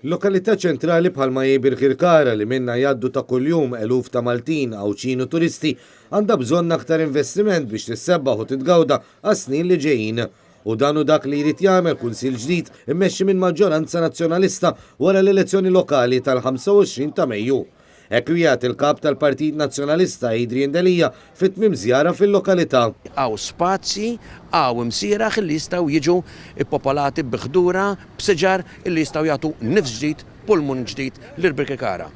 Lokalità ċentrali bħalma jibir Kirkara li minna jaddu ta' kuljum eluf ta' Maltin għaw ċinu turisti għandha bżonn aktar investiment biex tissebbaħ u titgawda għas-snin li ġejjin. U danu dak li jrid jagħmel kunsil ġdid immexxi minn maġġoranza nazzjonalista wara l-elezzjoni lokali tal-25 ta' Mejju. Hekk jagħti il-kap tal-Partit Nazzjonalista Adrian Delija fit-tmiem żjara fil-lokalità. Għaw spazji, għaw imsieraħ li jistgħu jiġu ippopolati b'ħdura, b'siġar li jistgħu jagħtu nifs ġdid, pulmun ġdid l-Birkirkara.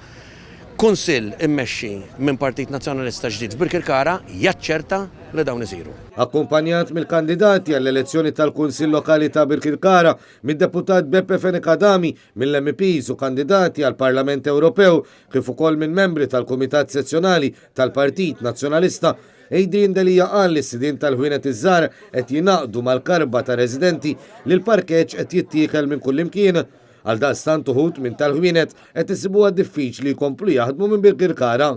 Kunsill immexxi minn Partit Nazzjonalista ġdid f'Birkirkara jaċċerta li dawn isiru. Akkumpanjat mill-kandidati għall-elezzjoni tal-Kunsill Lokali ta' Birkirkara mid-deputat Beppe Fenikadami mill-MPs u kandidati għall-Parlament Ewropew kif ukoll minn membri tal-Kumitat Sezzjonali tal-Partit Nazzjonalista, Adrian Delija qal li s-sidien tal-ħwienet iż-żgħar qed jingħaqdu mal-karba ta' residenti li l-parkeġġ qed jittiekel minn kull imkien. Għal daqstant uħud minn tal-ħwienet qed isibuha diffiċli jkomplu jaħdmu minn Birkirkara.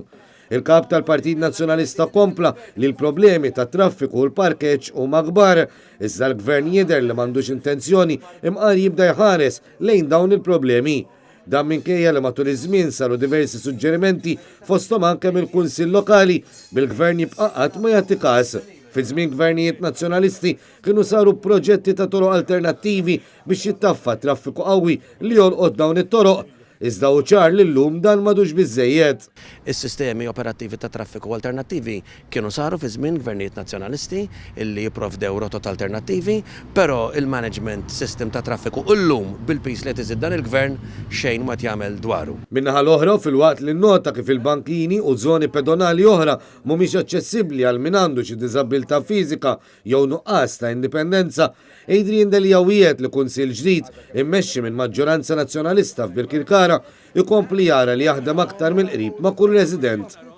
Il-kap tal-Partit Nazzjonalista kompla li l-problemi ta' traffiku u l-parkeġġ huma kbar, iżda l-gvern jidher li m'għandux intenzjoni imqar jibda jħares lejn dawn il-problemi. Dan minkejja li matul iż-żmien saru diversi suġġerimenti fosthom anke mill-Kunsill Lokali bil-gvern jibqa' qatt ma jagħti każ. Fi żmien gvernijiet nazzjonalisti kienu saru proġetti ta' toroq alternattivi biex jittaffa traffiku qawwi li jolqot dawn it-toroq. Iżda ċar li llum dan m'għadux biżżejjed. Is-sistemi operattivi ta' traffiku alternattivi kienu saru fi żmien gvernijiet nazzjonalisti illi jipprovdew rotot alternattivi, però il-management system ta' traffiku llum bil-pis li tiżid dan il-gvern xejn ma jagħmel dwaru. Min-naħa l-oħra fil-waqt li nnota kif il-bankini u żoni pedonali oħra mhumiex aċċessibbli għal min għandu xi diżabilità fiżika jew nuqqas ta' indipendenza, Adrian Delija wiegħed li kunsill ġdid immexxi minn maġġoranza nazzjonalista f'Birkirkara ikompli jara li jaħdem aktar mill-qrib ma' kull resident.